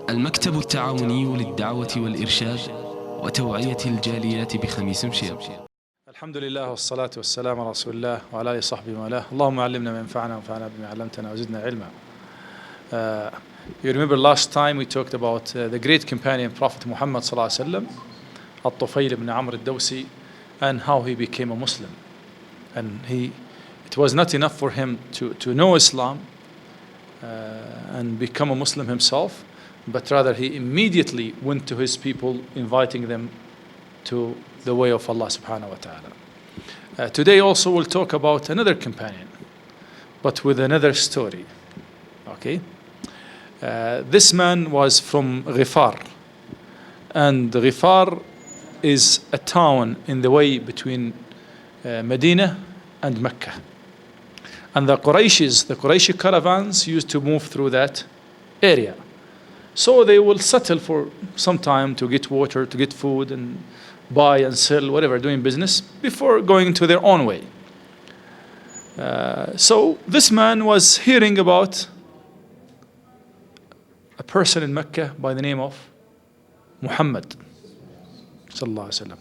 المكتب التعاوني للدعوة والإرشاد وتوعية الجاليات بخميس مشيط. الحمد لله والصلاة والسلام على رسول الله وعلى آله وصحبه وله. اللهم علمنا ما ينفعنا وانفعنا بما علمتنا وزدنا علما. You remember last time we talked about the great companion Prophet Muhammad sallallahu alaihi wasallam, Al-Tufayl ibn Amr al-Dawsi, and how he became a Muslim. And it was not enough for him to know Islam and become a Muslim himself, but rather he immediately went to his people, inviting them to the way of Allah subhanahu wa ta'ala. Today also we'll talk about another companion, but with another story. Okay? This man was from Ghifar, and Ghifar is a town in the way between Medina and Mecca. And the Qurayshi caravans used to move through that area. So they will settle for some time to get water, to get food, and buy and sell, whatever, doing business, before going to their own way. So this man was hearing about a person in Mecca by the name of Muhammad sallallahu alaihi wasallam,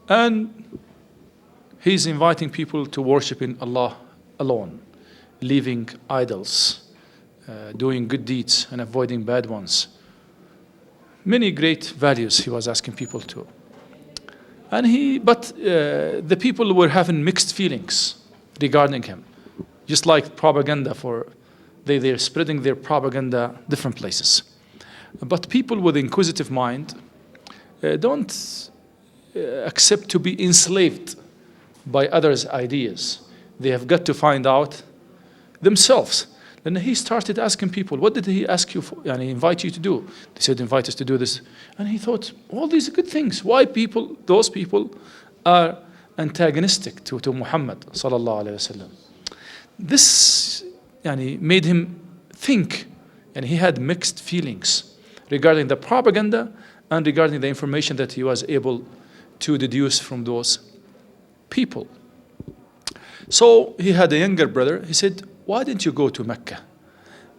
and he's inviting people to worship in Allah alone, leaving idols, doing good deeds and avoiding bad ones. Many great values he was asking people to. But the people were having mixed feelings regarding him, just like propaganda they're spreading their propaganda different places. But people with inquisitive mind don't accept to be enslaved by others' ideas. They have got to find out themselves. Then he started asking people, what did he ask you for? And he invite you to do? They said, invite us to do this. And he thought, all these are good things. Why those people are antagonistic to Muhammad sallallahu alaihi wasallam? This made him think, and he had mixed feelings regarding the propaganda and regarding the information that he was able to deduce from those people. So he had a younger brother. He said, why didn't you go to Mecca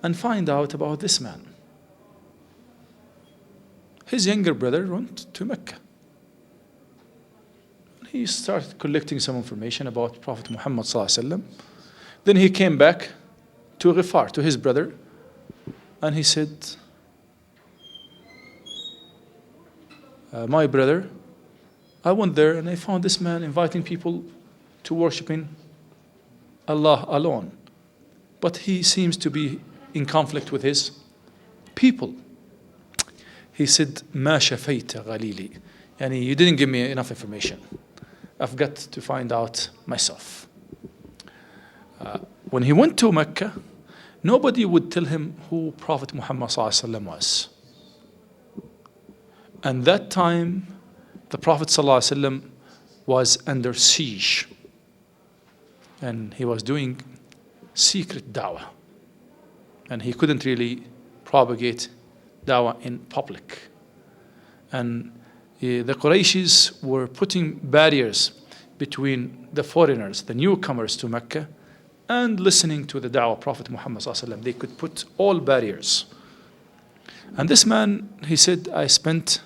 and find out about this man? His younger brother went to Mecca. He started collecting some information about Prophet Muhammad sallallahu alaihi wasallam. Then he came back to Ghifar, to his brother, and he said, my brother, I went there and I found this man inviting people to worshiping Allah alone. But he seems to be in conflict with his people. He said, ما شفيت غليلي. You didn't give me enough information. I've got to find out myself. When he went to Mecca, nobody would tell him who Prophet Muhammad ﷺ was. And that time, the Prophet ﷺ was under siege. And he was doing secret da'wah. And he couldn't really propagate da'wah in public. And the Qurayshis were putting barriers between the foreigners, the newcomers to Mecca, and listening to the da'wah of Prophet Muhammad ﷺ. They could put all barriers. And this man, he said, I spent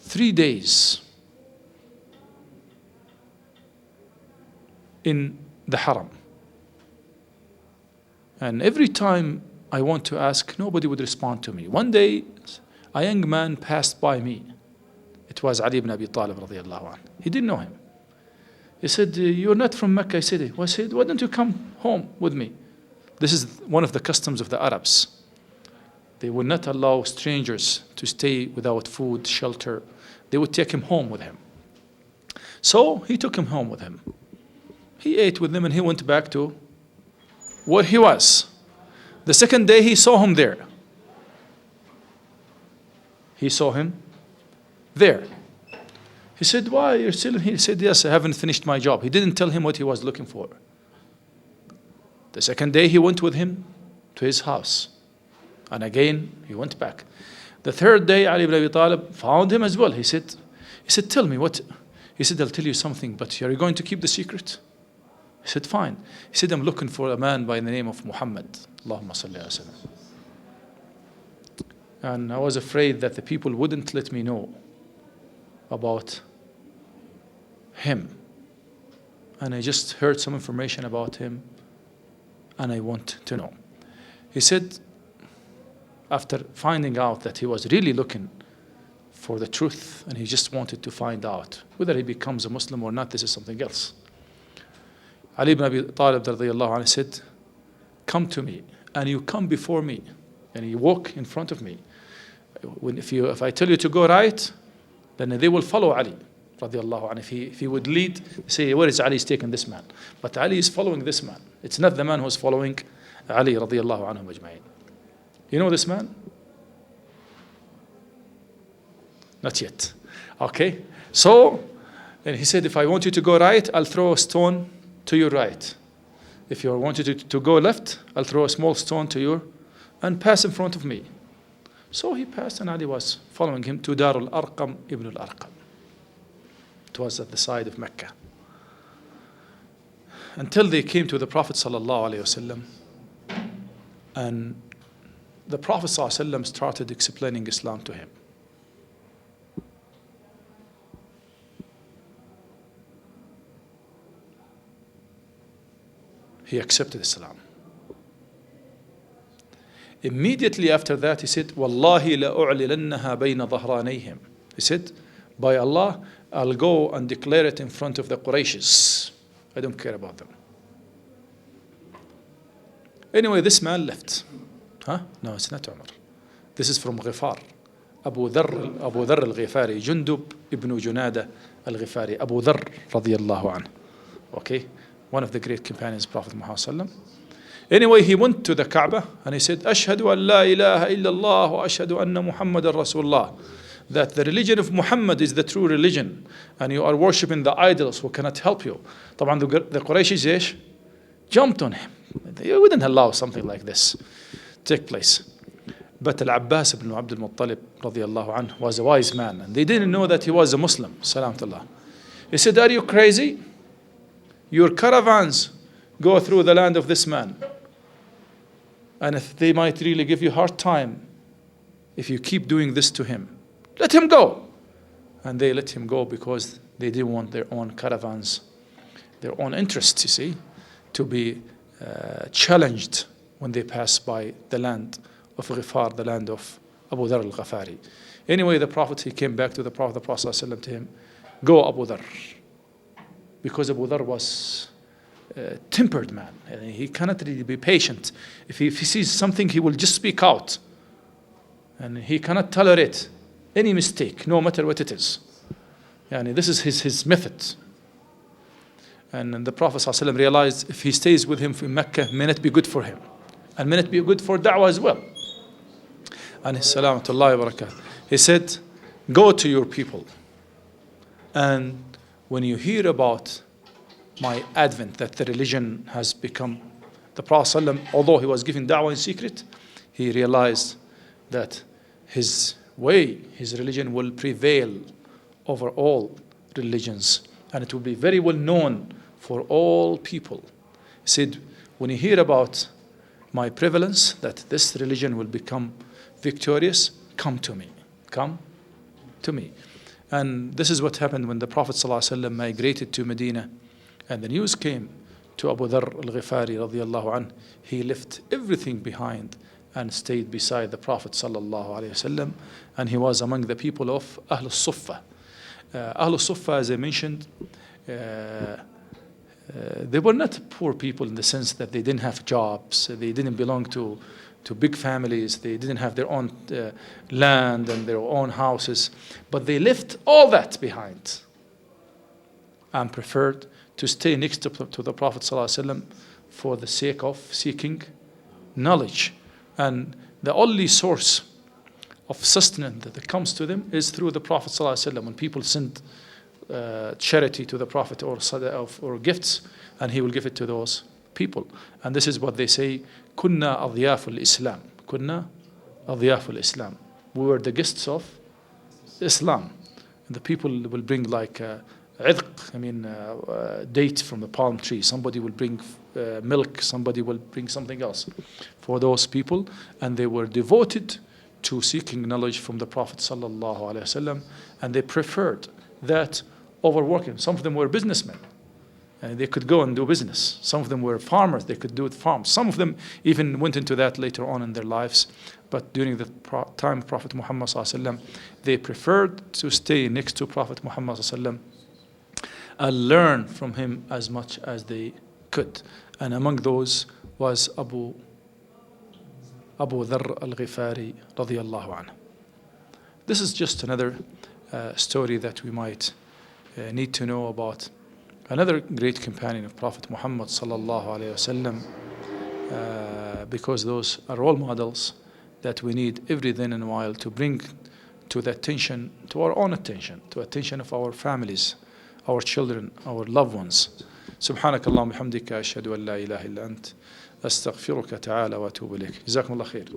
3 days in the Haram. And every time I want to ask, nobody would respond to me. One day, a young man passed by me. It was Ali ibn Abi Talib radiallahu anh. He didn't know him. He said, you're not from Mecca. I said, why don't you come home with me? This is one of the customs of the Arabs. They would not allow strangers to stay without food, shelter. They would take him home with him. So he took him home with him. He ate with them and he went back to where he was. The second day he saw him there. He saw him there. He said, why, you're still here? He said, yes, I haven't finished my job. He didn't tell him what he was looking for. The second day he went with him to his house. And again, he went back. The third day, Ali ibn Abi Talib found him as well. He said, tell me what. He said, I'll tell you something, but are you going to keep the secret? He said, fine. He said, I'm looking for a man by the name of Muhammad. Allahumma salli ala sallam. And I was afraid that the people wouldn't let me know about him. And I just heard some information about him, and I want to know. He said, after finding out that he was really looking for the truth, and he just wanted to find out whether he becomes a Muslim or not, this is something else. Ali ibn Abi Talib radiallahu anhu said, come to me, and you come before me, and you walk in front of me. If I tell you to go right, then they will follow Ali radiallahu anhu. If he would lead, say, where is Ali? He's taking this man. But Ali is following this man. It's not the man who's following Ali radiallahu anhu majma'in. You know this man? Not yet. Okay. So, and he said, if I want you to go right, I'll throw a stone to your right. If you want you to go left, I'll throw a small stone to your, and pass in front of me. So he passed, and Ali was following him to Dhar al ibn al Arqam. It was at the side of Mecca. Until they came to the Prophet sallallahu alaihi wasallam, and the Prophet sallallahu alaihi wasallam started explaining Islam to him. He accepted Islam. Immediately after that, he said, Wallahi la u'lilannaha bayna dhahranayhim. He said, by Allah, I'll go and declare it in front of the Qurayshis. I don't care about them. Anyway, this man left. Huh? No, it's not Umar. This is from Ghifar. Abu Dhar al Ghifari, Jundub ibn Junada al Ghifari, Abu Dhar radiyallahu anhu. Okay? One of the great companions of Prophet Muhammad sallam. Anyway, he went to the Kaaba and he said, Ashhadu an la ilaha illallah wa ashhadu anna Muhammadan Rasulullah. That the religion of Muhammad is the true religion, and you are worshipping the idols who cannot help you. طبعا the Qurayshis jumped on him. They wouldn't allow something like this take place. But Al-Abbas ibn Abdul Muttalib radiyallahu anhu was a wise man, and they didn't know that he was a Muslim. Salamullah. He said, are you crazy? Your caravans go through the land of this man, and if they might really give you a hard time if you keep doing this to him, let him go. And they let him go because they didn't want their own caravans, their own interests, you see, to be challenged when they pass by the land of Ghifar, the land of Abu Dhar al Ghifari. Anyway, the Prophet, he came back to the Prophet ﷺ to him, go Abu Dhar. Because Abu Dhar was a tempered man. And he cannot really be patient. If he sees something, he will just speak out. And he cannot tolerate any mistake, no matter what it is. Yani this is his method. And the Prophet ﷺ realized if he stays with him in Mecca, may not be good for him. And may not be good for da'wah as well. And salamatullahi wa barakatuh. He said, go to your people. And when you hear about my advent, that the religion has become, the Prophet ﷺ, although he was giving da'wah in secret, he realized that his way, his religion will prevail over all religions, and it will be very well known for all people. He said, when you hear about my prevalence, that this religion will become victorious, come to me. Come to me. And this is what happened when the Prophet ﷺ migrated to Medina, and the news came to Abu Dhar al Ghifari radiyallahu anhu. He left everything behind and stayed beside the Prophet sallallahu alaihi wasallam, and he was among the people of Ahl al-Suffa. Ahl al-Suffa, as I mentioned, they were not poor people in the sense that they didn't have jobs, they didn't belong to big families, they didn't have their own land and their own houses, but they left all that behind and preferred to stay next to the Prophet sallallahu alaihi wasallam for the sake of seeking knowledge. And the only source of sustenance that comes to them is through the Prophet ﷺ. When people send charity to the Prophet or gifts, and he will give it to those people. And this is what they say, Kunna adiyaf al-Islam. Kunna adiyaf al-Islam. We were the guests of Islam. And the people will bring like date from the palm tree. Somebody will bring milk. Somebody will bring something else for those people. And they were devoted to seeking knowledge from the Prophet sallallahu alaihi wasallam, and they preferred that over working. Some of them were businessmen, and they could go and do business. Some of them were farmers, they could do it farms. Some of them even went into that later on in their lives. But during the time of Prophet Muhammad sallallahu alaihi wasallam, they preferred to stay next to Prophet Muhammad sallallahu alaihi wasallam and learn from him as much as they could. And among those was Abu Dhar al Ghifari radiyallahu anhu. This is just another story that we might need to know about another great companion of Prophet Muhammad sallallahu alaihi wasallam, because those are role models that we need every then and while to bring to the attention, to our own attention, to attention of our families, our children, our loved ones. سبحانك اللهم وبحمدك أشهد أن لا إله إلا أنت أستغفرك تعالى وأتوب إليك. جزاكم الله خير.